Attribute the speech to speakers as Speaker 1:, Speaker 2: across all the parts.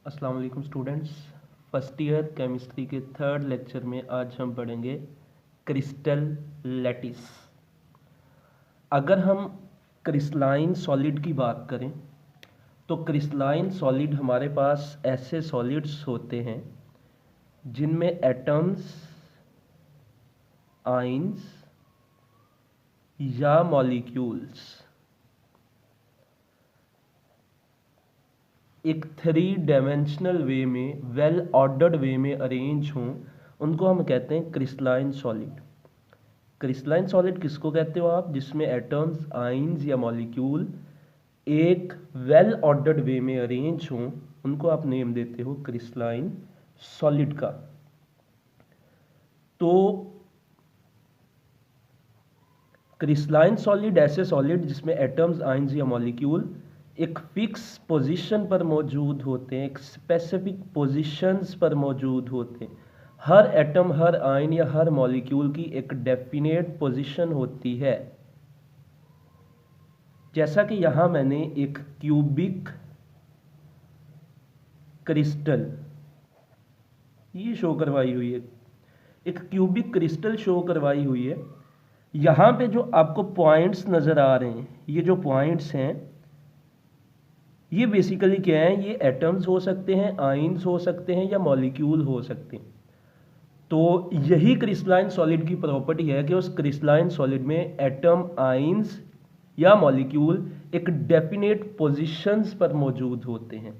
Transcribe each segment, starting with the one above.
Speaker 1: अस्सलाम वालेकुम students. First year chemistry के थर्ड लेक्चर में आज हम पढ़ेंगे क्रिस्टल लैटिस। अगर हम क्रिस्टलाइन सॉलिड की बात करें तो क्रिस्टलाइन सॉलिड हमारे पास ऐसे सॉलिड्स होते हैं जिनमें एटम्स, आइंस या मॉलिक्यूल्स एक थ्री डायमेंशनल वे में, वेल ऑर्डर्ड वे में अरेंज हों, उनको हम कहते हैं क्रिस्टलाइन सॉलिड। क्रिस्टलाइन सॉलिड किसको कहते हो आप? जिसमें एटम्स, आइंस या मॉलिक्यूल एक वेल ऑर्डर्ड वे में अरेंज हों, उनको आप नेम देते हो क्रिस्टलाइन सॉलिड का। तो क्रिस्टलाइन सॉलिड ऐसे सॉलिड जिसमें एटम्स, आइंस या मॉलिक्यूल एक फिक्स पोजीशन पर मौजूद होते हैं, एक स्पेसिफिक पोजीशंस पर मौजूद होते हैं। हर एटम, हर आयन या हर मॉलिक्यूल की एक डेफिनेट पोजीशन होती है। जैसा कि यहां मैंने एक क्यूबिक क्रिस्टल ये शो करवाई हुई है, एक क्यूबिक क्रिस्टल शो करवाई हुई है। यहां पे जो आपको पॉइंट्स नजर आ रहे हैं, ये जो पॉइंट्स हैं ये बेसिकली क्या है? ये एटम्स हो सकते हैं, आइंस हो सकते हैं या मॉलिक्यूल हो सकते हैं। तो यही क्रिस्टलाइन सॉलिड की प्रॉपर्टी है कि उस क्रिस्टलाइन सॉलिड में एटम, आइंस या मॉलिक्यूल एक डेफिनेट पोजीशंस पर मौजूद होते हैं।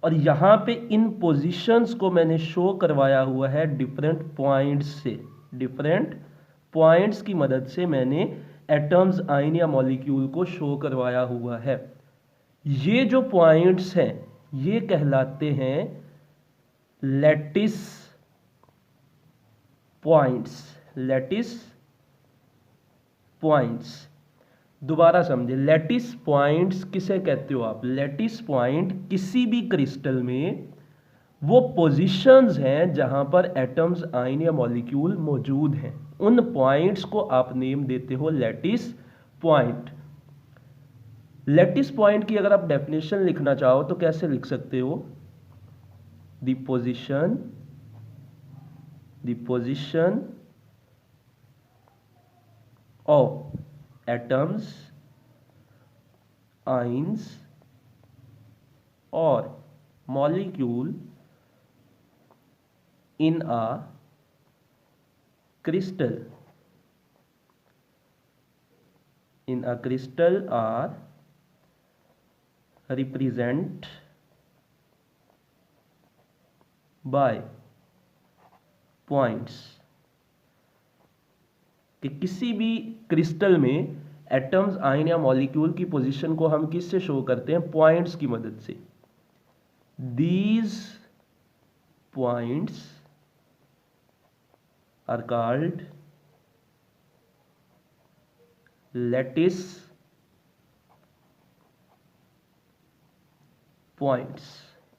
Speaker 1: और यहाँ पे इन पोजीशंस को मैंने शो करवाया हुआ है डिफरेंट पॉइंट्स से। डिफरेंट पॉइंट्स की मदद से मैंने एटम्स, आइन या मॉलिक्यूल को शो करवाया हुआ है। ये जो पॉइंट्स हैं ये कहलाते हैं लैटिस पॉइंट्स। लैटिस पॉइंट्स दोबारा समझे, लैटिस पॉइंट्स किसे कहते हो आप? लैटिस पॉइंट किसी भी क्रिस्टल में वो पोजीशंस हैं जहां पर एटम्स, आइन या मॉलिक्यूल मौजूद हैं। उन पॉइंट्स को आप नेम देते हो लैटिस पॉइंट। लैटिस पॉइंट की अगर आप डेफिनेशन लिखना चाहो तो कैसे लिख सकते हो? The position of atoms, ions और molecule in a crystal are represent by points। कि किसी भी क्रिस्टल में एटम्स, आयन या मॉलिक्यूल की पोजीशन को हम किससे शो करते हैं? पॉइंट्स की मदद से। These points are called lattice points.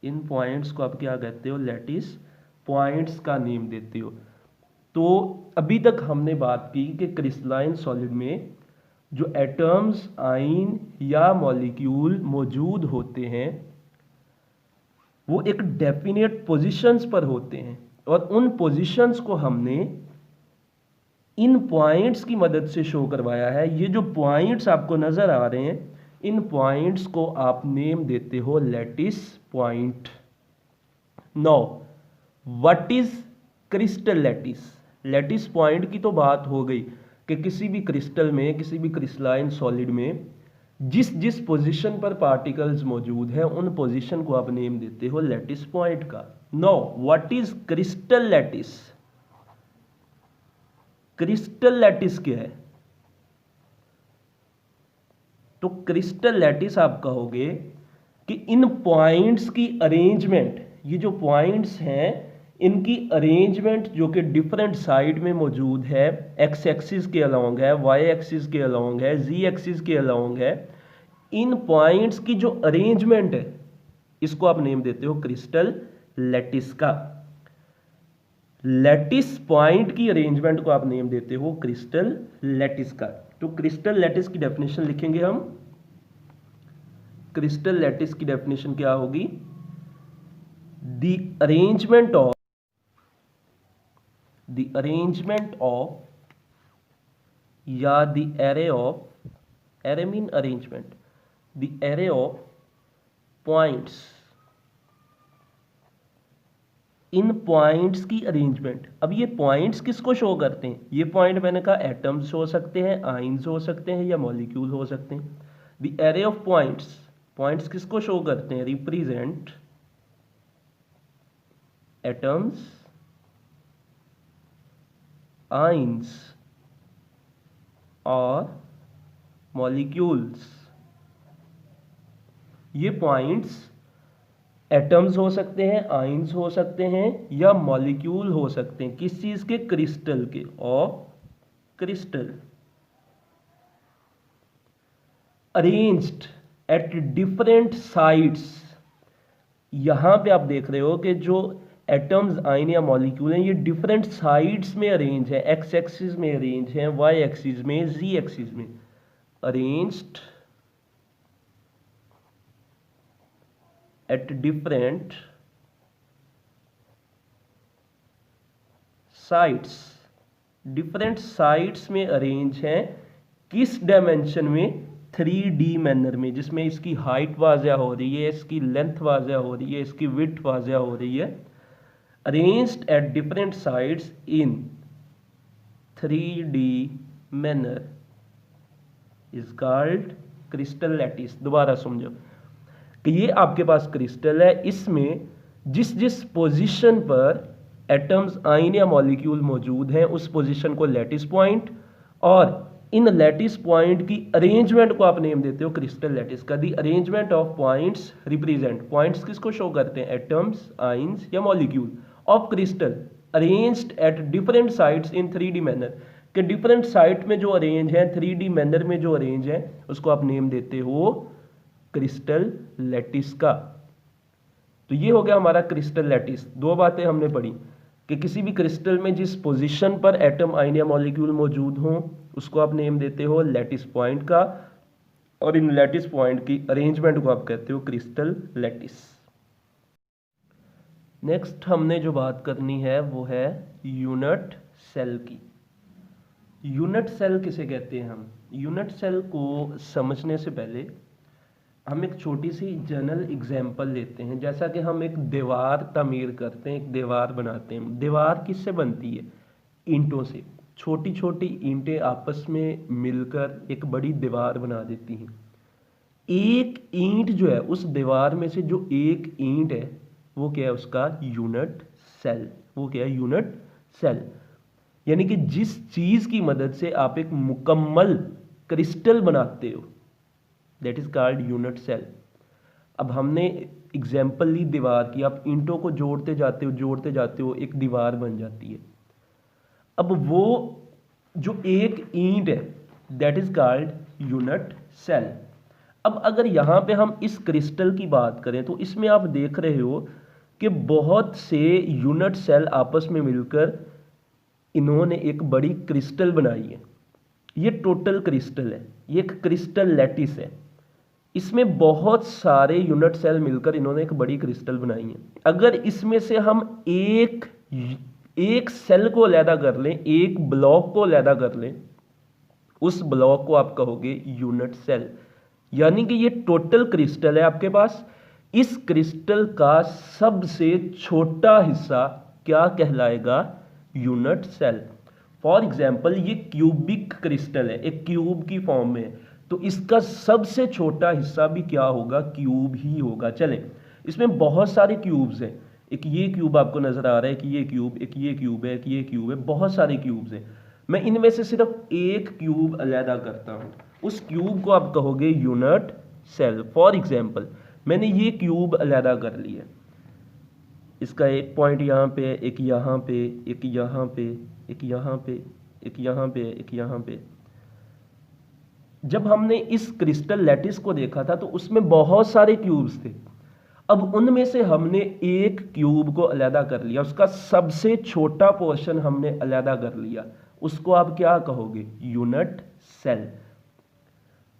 Speaker 1: इन पॉइंट्स को आप क्या कहते हो? लैटिस पॉइंट्स का नेम देते हो। तो अभी तक हमने बात की कि क्रिस्टलाइन सॉलिड में जो एटम्स, आइन या मॉलिक्यूल मौजूद होते हैं वो एक डेफिनेट पोजीशंस पर होते हैं, और उन पोजीशंस को हमने इन पॉइंट्स की मदद से शो करवाया है। ये जो पॉइंट्स आपको नजर आ रहे हैं, इन पॉइंट्स को आप नेम देते हो lattice point. No, what is crystal lattice? Lattice point की तो बात हो गई कि किसी भी क्रिस्टल में, किसी भी क्रिस्टलाइन सॉलिड में जिस जिस पोजीशन पर पार्टिकल्स मौजूद हैं उन पोजीशन को आप नेम देते हो लैटिस पॉइंट का। No, what is crystal lattice? Crystal lattice क्या है? तो क्रिस्टल लैटिस आप कहोगे कि इन पॉइंट्स की अरेंजमेंट, ये जो पॉइंट्स हैं इनकी अरेंजमेंट जो कि डिफरेंट साइड में मौजूद है, एक्स एक्सिस के अलोंग है, वाई एक्सिस के अलोंग है, जी एक्सिस के अलोंग है, इन पॉइंट्स की जो अरेंजमेंट है इसको आप नेम देते हो क्रिस्टल लैटिस का। लैटिस पॉइंट की अरेंजमेंट को आप नेम देते हो क्रिस्टल लैटिस का। तो क्रिस्टल लैटिस की डेफिनेशन लिखेंगे हम। क्रिस्टल लैटिस की डेफिनेशन क्या होगी? the arrangement of या the array of, array mean arrangement, the array of points, in points की अरेंजमेंट। अब ये पॉइंट्स किसको शो करते हैं? ये पॉइंट मैंने कहा एटम्स हो सकते हैं, आइंस हो सकते हैं या मॉलिक्यूल हो सकते हैं। The array of points, points किसको शो करते हैं? रिप्रेजेंट एटम्स, आइंस और मॉलिक्यूल्स। ये पॉइंट्स एटम्स हो सकते हैं, आइंस हो सकते हैं या मॉलिक्यूल हो सकते हैं। किस चीज के? क्रिस्टल के, of crystal. Arranged at different sides. यहां पे आप देख रहे हो कि जो एटम्स, आइन या मॉलिक्यूल हैं ये डिफरेंट साइड्स में अरेंज है। एक्स एक्सिस में अरेंज है, वाई एक्सिस में, जी एक्सिस में। Arranged at different sides, different sides में अरेंज है। किस डायमेंशन में? 3D मैनर में, जिसमें इसकी हाइट वाज़िया हो रही है, इसकी लेंथ वाज़िया हो रही है, इसकी विड्थ वाज़िया हो रही है। Arranged at different sides in 3D manner is called crystal lattice. दोबारा समझो कि ये आपके पास क्रिस्टल है, इसमें जिस जिस पोजीशन पर एटम्स, आइन या मॉलिक्यूल मौजूद हैं उस पोजीशन को लैटिस पॉइंट, और इन लैटिस पॉइंट की अरेंजमेंट को आप नेम देते हो क्रिस्टल लैटिस का। दी arrangement of points represent, points किसको शो करते हैं? एटम्स, आइंस या molecule of crystal arranged at different sides in 3D manner, के डिफरेंट साइट में जो अरेंज है, 3D मैनर में जो अरेंज है, उसको आप नेम देते हो क्रिस्टल लैटिस का। तो ये हो गया हमारा क्रिस्टल लैटिस। दो बातें हमने पढ़ी कि किसी भी क्रिस्टल में जिस पोजीशन पर एटम, आइन या मॉलिक्यूल मौजूद हों उसको आप नेम देते हो लैटिस पॉइंट का, और इन लैटिस पॉइंट की अरेंजमेंट को आप कहते हो क्रिस्टल लैटिस। नेक्स्ट हमने जो बात करनी है वो है यूनिट सेल की। यूनिट सेल किसे कहते हैं? हम यूनिट सेल को समझने से पहले हम एक छोटी सी जनरल एग्जांपल लेते हैं। जैसा कि हम एक दीवार तामीर करते हैं, एक दीवार बनाते हैं। दीवार किससे बनती है? ईंटों से। छोटी छोटी ईंटें आपस में मिलकर एक बड़ी दीवार बना देती हैं। एक ईंट जो है, उस दीवार में से जो एक ईंट है वो क्या है? उसका यूनिट सेल। वो क्या है? Unit cell. यानी कि जिस चीज की मदद से आप एक मुकम्मल क्रिस्टल बनाते हो, that is called unit cell. अब हमने एग्जाम्पल ली दीवार की, आप ईंटों को जोड़ते जाते हो एक दीवार बन जाती है। अब वो जो एक ईंट है that is called unit cell. अब अगर यहां पे हम इस क्रिस्टल की बात करें तो इसमें आप देख रहे हो कि बहुत से यूनिट सेल आपस में मिलकर इन्होंने एक बड़ी क्रिस्टल बनाई है। ये टोटल क्रिस्टल है, ये एक क्रिस्टल लैटिस है। इसमें बहुत सारे यूनिट सेल मिलकर इन्होंने एक बड़ी क्रिस्टल बनाई है। अगर इसमें से हम एक सेल को अलहदा कर लें, एक ब्लॉक को अलहदा कर लें, उस ब्लॉक को आप कहोगे यूनिट सेल। यानी कि ये टोटल क्रिस्टल है आपके पास, इस क्रिस्टल का सबसे छोटा हिस्सा क्या कहलाएगा? Unit cell. फॉर एग्जाम्पल ये क्यूबिक क्रिस्टल है, एक क्यूब की फॉर्म में है, तो इसका सबसे छोटा हिस्सा भी क्या होगा? क्यूब ही होगा। चलें, इसमें बहुत सारे क्यूब्स हैं। एक ये क्यूब आपको नजर आ रहा है कि ये क्यूब, एक ये क्यूब है, एक ये क्यूब है, बहुत सारे क्यूब्स हैं। मैं इनमें से सिर्फ एक क्यूब अलहदा करता हूं, उस क्यूब को आप कहोगे यूनिट सेल। फॉर एग्जाम्पल मैंने ये क्यूब अलहदा कर लिया, इसका एक पॉइंट यहाँ पे, एक यहाँ पे, एक यहाँ पे, एक यहाँ पे, एक यहाँ पे, एक यहाँ पे। जब हमने इस क्रिस्टल लैटिस को देखा था तो उसमें बहुत सारे क्यूब्स थे। अब उनमें से हमने एक क्यूब को अलहदा कर लिया, उसका सबसे छोटा पोर्शन हमने अलहदा कर लिया, उसको आप क्या कहोगे? Unit cell.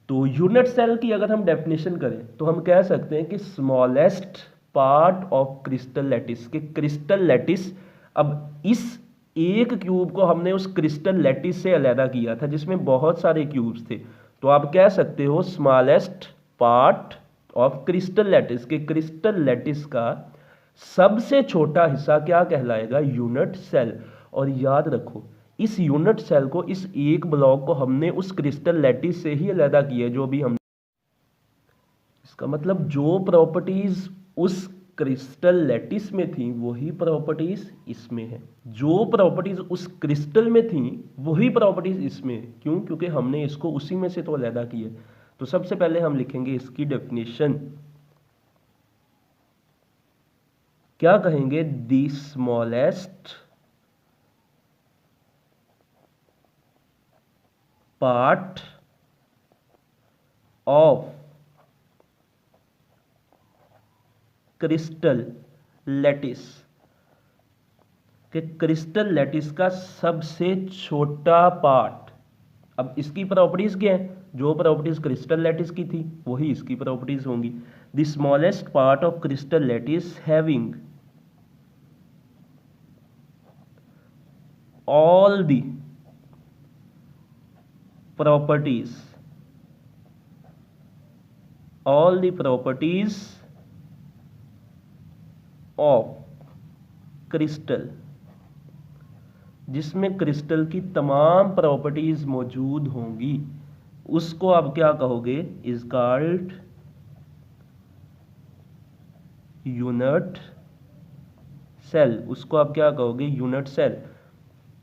Speaker 1: तो यूनिट सेल की अगर हम डेफिनेशन करें तो हम कह सकते हैं कि smallest part of crystal lattice के क्रिस्टल लैटिस। अब इस एक क्यूब को हमने उस क्रिस्टल लैटिस से अलग किया था जिसमें बहुत सारे क्यूब्स थे, तो आप कह सकते हो smallest part of crystal lattice के क्रिस्टल लैटिस का सबसे छोटा हिस्सा क्या कहलाएगा, यूनिट सेल। और याद रखो इस यूनिट सेल को, इस एक ब्लॉक को हमने उस क्रिस्टल लैटिस से ही अलग किया जो भी हम, इसका मतलब जो प्रॉपर्टीज उस क्रिस्टल लैटिस में थी वही प्रॉपर्टीज इसमें है, जो प्रॉपर्टीज उस क्रिस्टल में थी वही प्रॉपर्टीज इसमें है। क्यों? क्योंकि हमने इसको उसी में से तो अलग किया। तो सबसे पहले हम लिखेंगे इसकी डेफिनेशन, क्या कहेंगे, the smallest part of crystal lattice के क्रिस्टल लैटिस का सबसे छोटा पार्ट। अब इसकी प्रॉपर्टीज क्या है, जो प्रॉपर्टीज क्रिस्टल लैटिस की थी वही इसकी प्रॉपर्टीज होंगी। The smallest part of crystal lattice having all the properties of crystal, जिसमें क्रिस्टल की तमाम प्रॉपर्टीज मौजूद होंगी, उसको आप क्या कहोगे, इज कॉल्ड यूनिट सेल। उसको आप क्या कहोगे, यूनिट सेल।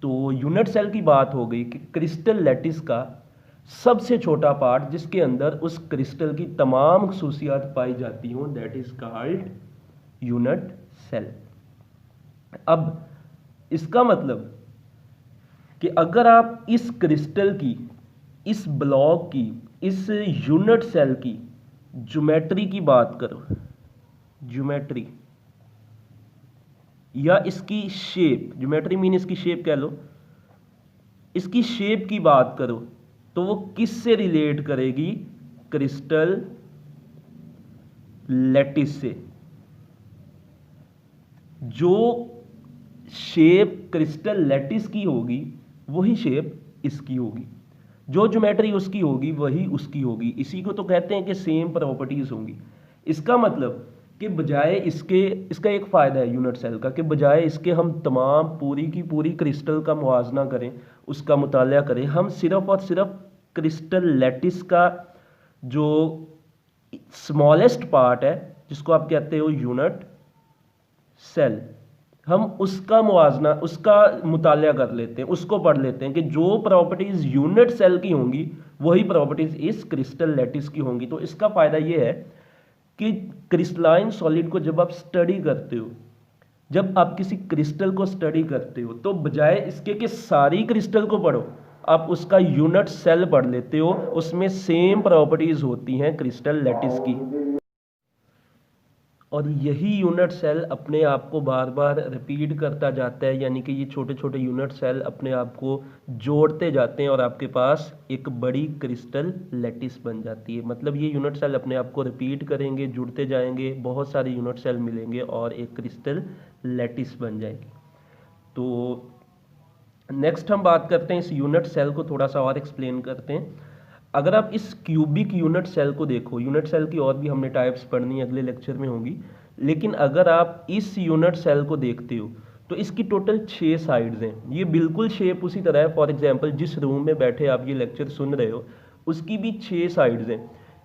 Speaker 1: तो यूनिट सेल की बात हो गई कि क्रिस्टल लैटिस का सबसे छोटा पार्ट जिसके अंदर उस क्रिस्टल की तमाम खसूसियात पाई जाती हों, that is called unit cell. अब इसका मतलब कि अगर आप इस क्रिस्टल की, इस ब्लॉक की, इस यूनिट सेल की ज्योमेट्री की बात करो, ज्योमेट्री या इसकी शेप, ज्योमेट्री मीन इसकी शेप कह लो, इसकी शेप की बात करो तो वो किस से रिलेट करेगी, क्रिस्टल लैटिस से। जो शेप क्रिस्टल लैटिस की होगी वही शेप इसकी होगी, जो ज्योमेट्री उसकी होगी वही उसकी होगी। इसी को तो कहते हैं कि सेम प्रॉपर्टीज होंगी। इसका मतलब कि बजाय इसके, इसका एक फ़ायदा है यूनिट सेल का, कि बजाय इसके हम तमाम पूरी की पूरी क्रिस्टल का मुआजना करें, उसका मुताला करें, हम सिर्फ और सिर्फ क्रिस्टल लैटिस का जो स्मॉलेस्ट पार्ट है जिसको आप कहते हो यूनिट सेल, हम उसका मुआजना, उसका मुताला कर लेते हैं, उसको पढ़ लेते हैं कि जो प्रॉपर्टीज यूनिट सेल की होंगी वही प्रॉपर्टीज इस क्रिस्टल लैटिस की होंगी। तो इसका फ़ायदा ये है कि क्रिस्टलाइन सॉलिड को जब आप स्टडी करते हो, जब आप किसी क्रिस्टल को स्टडी करते हो, तो बजाय इसके कि सारी क्रिस्टल को पढ़ो, आप उसका यूनिट सेल पढ़ लेते हो, उसमें सेम प्रॉपर्टीज होती हैं क्रिस्टल लैटिस की। और यही यूनिट सेल अपने आप को बार बार रिपीट करता जाता है, यानी कि ये छोटे छोटे यूनिट सेल अपने आप को जोड़ते जाते हैं और आपके पास एक बड़ी क्रिस्टल लैटिस बन जाती है। मतलब ये यूनिट सेल अपने आप को रिपीट करेंगे, जुड़ते जाएंगे, बहुत सारे यूनिट सेल मिलेंगे और एक क्रिस्टल लैटिस बन जाएगी। तो नेक्स्ट हम बात करते हैं, इस यूनिट सेल को थोड़ा सा और एक्सप्लेन करते हैं। अगर आप इस क्यूबिक यूनिट सेल को देखो, यूनिट सेल की और भी हमने टाइप्स पढ़नी है, अगले लेक्चर में होंगी, लेकिन अगर आप इस यूनिट सेल को देखते हो तो इसकी टोटल 6 साइड्स हैं। ये बिल्कुल शेप उसी तरह है, फॉर एग्जांपल जिस रूम में बैठे आप ये लेक्चर सुन रहे हो उसकी भी 6 साइड्स हैं।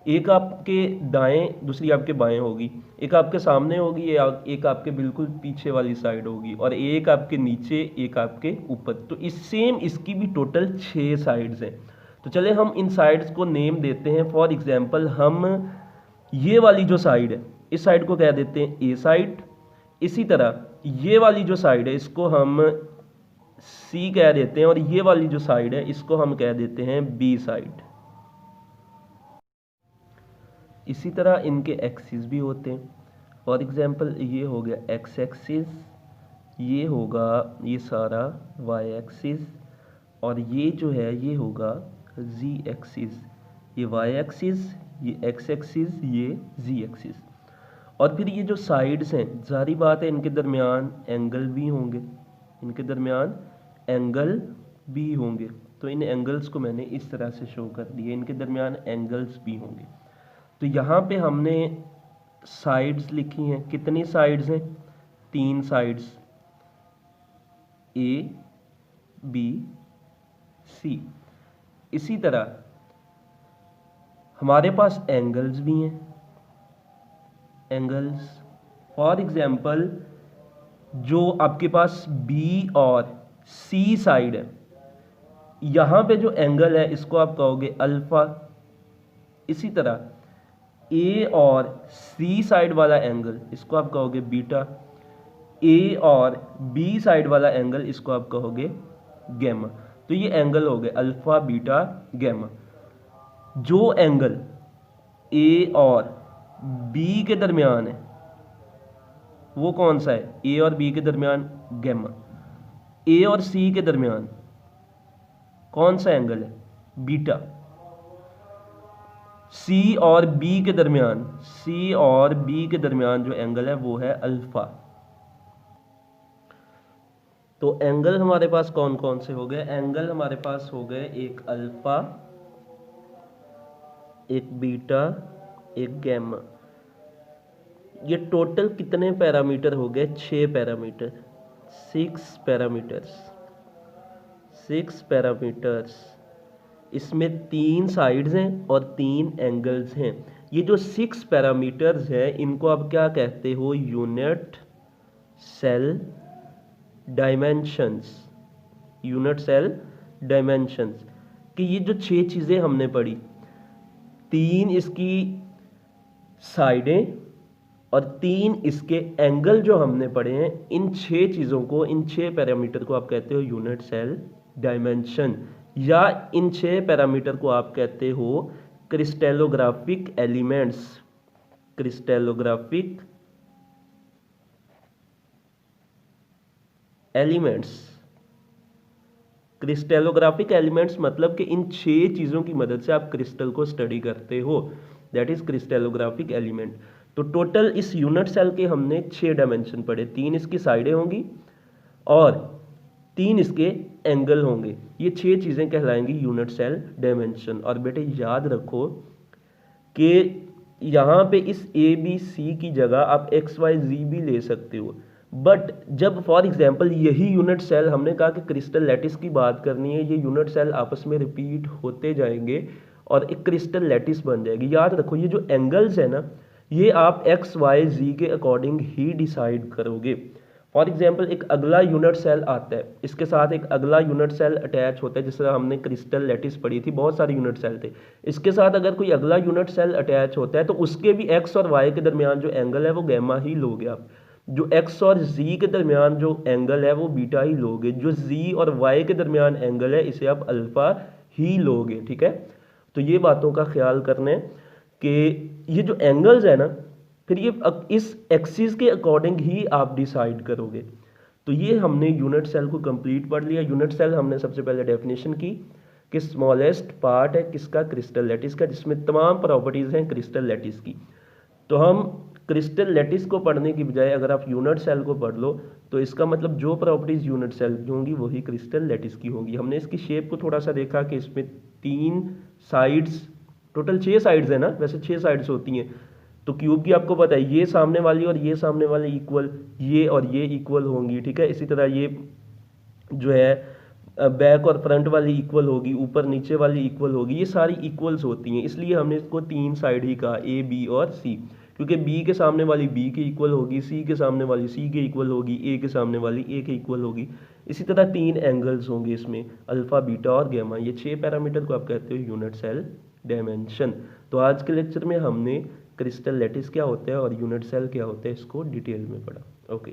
Speaker 1: एक आपके दाएं, दूसरी आपके बाएं होगी, एक आपके सामने होगी, एक आपके बिल्कुल पीछे वाली साइड होगी, और एक आपके नीचे, एक आपके ऊपर। तो इस सेम इसकी भी टोटल 6 साइड्स हैं। तो चले हम इन साइड्स को नेम देते हैं। फॉर एग्जांपल हम ये वाली जो साइड है, इस साइड को कह देते हैं ए साइड। इसी तरह ये वाली जो साइड है इसको हम सी कह देते हैं, और ये वाली जो साइड है इसको हम कह देते हैं बी साइड। इसी तरह इनके एक्सिस भी होते हैं। फॉर एग्जांपल ये हो गया एक्स एक्सिस, ये होगा ये सारा वाई एक्सिस, और ये जो है ये होगा जी एक्सिस, ये वाई एक्सिस, ये एक्स एक्सिस, ये जी एक्सिस। और फिर ये जो साइड्स हैं, जारी बात है इनके दरमियान एंगल भी होंगे, इनके दरमियान एंगल भी होंगे। तो इन एंगल्स को मैंने इस तरह से शो कर दिया, इनके दरमियान एंगल्स भी होंगे। तो यहाँ पे हमने साइड्स लिखी हैं, कितनी साइड्स हैं? 3 साइड्स, ए बी सी। इसी तरह हमारे पास एंगल्स भी हैं, एंगल्स फॉर एग्जांपल जो आपके पास बी और सी साइड है, यहाँ पे जो एंगल है इसको आप कहोगे अल्फा। इसी तरह ए और सी साइड वाला एंगल इसको आप कहोगे बीटा, ए और बी साइड वाला एंगल इसको आप कहोगे गैमा। तो ये एंगल हो गए अल्फा बीटा गैमा। जो एंगल ए और बी के दरमियान है वो कौन सा है? ए और बी के दरमियान गैमा। ए और सी के दरमियान कौन सा एंगल है? बीटा। सी और बी के दरमियान, सी और बी के दरमियान जो एंगल है वो है अल्फा। तो एंगल हमारे पास कौन कौन से हो गए? एंगल हमारे पास हो गए एक अल्फा, एक बीटा, एक गैमा। ये टोटल कितने पैरामीटर हो गए? 6 पैरामीटर, 6 पैरामीटर्स, 6 पैरामीटर्स। इसमें 3 साइड्स हैं और 3 एंगल्स हैं। ये जो 6 पैरामीटर्स हैं इनको आप क्या कहते हो? Unit cell dimensions, unit cell dimensions. कि ये जो 6 चीज़ें हमने पढ़ी, 3 इसकी साइडें और 3 इसके एंगल जो हमने पढ़े हैं, इन 6 चीज़ों को, इन 6 पैरामीटर को आप कहते हो यूनिट सेल डायमेंशन, या इन 6 पैरामीटर को आप कहते हो crystallographic elements. Crystallographic elements, crystallographic elements मतलब कि इन 6 चीज़ों की मदद से आप क्रिस्टल को स्टडी करते हो, दैट इज क्रिस्टलोग्राफिक एलिमेंट। तो टोटल इस यूनिट सेल के हमने 6 डायमेंशन पढ़े, 3 इसकी साइडें होंगी और 3 इसके एंगल होंगे। ये 6 चीज़ें कहलाएंगी यूनिट सेल डायमेंशन। और बेटे याद रखो कि यहाँ पे इस ए बी सी की जगह आप एक्स वाई जी भी ले सकते हो, बट जब फॉर एग्जांपल यही यूनिट सेल, हमने कहा कि क्रिस्टल लैटिस की बात करनी है, ये यूनिट सेल आपस में रिपीट होते जाएंगे और एक क्रिस्टल लैटिस बन जाएगी। याद रखो ये जो एंगल्स है ना, ये आप एक्स वाई जी के अकॉर्डिंग ही डिसाइड करोगे। फॉर एग्जांपल एक अगला यूनिट सेल आता है, इसके साथ एक अगला यूनिट सेल अटैच होता है, जिस तरह हमने क्रिस्टल लैटिस पढ़ी थी, बहुत सारे यूनिट सेल थे। इसके साथ अगर कोई अगला यूनिट सेल अटैच होता है तो उसके भी एक्स और वाई के दरमियान जो एंगल है वो गैमा ही लोगे आप। जो एक्स और जी के दरमियान जो एंगल है वो बीटा ही लोगे। जो जी और वाई के दरमियान एंगल है इसे आप अल्फा ही लोगे। ठीक है, तो ये बातों का ख्याल करने कि ये जो एंगल्स है ना, फिर ये इस एक्सिस के अकॉर्डिंग ही आप डिसाइड करोगे। तो ये हमने यूनिट सेल को कंप्लीट पढ़ लिया। यूनिट सेल हमने सबसे पहले डेफिनेशन की कि स्मॉलेस्ट पार्ट है किसका? क्रिस्टल लैटिस का, जिसमें तमाम प्रॉपर्टीज़ हैं क्रिस्टल लैटिस की। तो हम क्रिस्टल लैटिस को पढ़ने की बजाय अगर आप यूनिट सेल को पढ़ लो तो इसका मतलब जो प्रॉपर्टीज़ यूनिट सेल की होंगी वही क्रिस्टल लैटिस की होंगी। हमने इसकी शेप को थोड़ा सा देखा कि इसमें 3 साइड्स, टोटल 6 साइड्स है ना, वैसे 6 साइड्स होती हैं। तो क्यूब की आपको पता है ये सामने वाली और ये सामने वाले इक्वल, ये और ये इक्वल होंगी। ठीक है, इसी तरह ये जो है बैक और फ्रंट वाली इक्वल होगी, ऊपर नीचे वाली इक्वल होगी, ये सारी इक्वल्स होती हैं। इसलिए हमने इसको 3 साइड ही कहा, ए बी और सी, क्योंकि बी के सामने वाली बी के इक्वल होगी, सी के सामने वाली सी के इक्वल होगी, ए के सामने वाली ए के इक्वल होगी। इसी तरह 3 एंगल्स होंगे इसमें, अल्फा बीटा और गैमा। ये 6 पैरामीटर को आप कहते हो यूनिट सेल डायमेंशन। तो आज के लेक्चर में हमने क्रिस्टल लैटिस क्या होता है और यूनिट सेल क्या होता है इसको डिटेल में पढ़ा। ओके।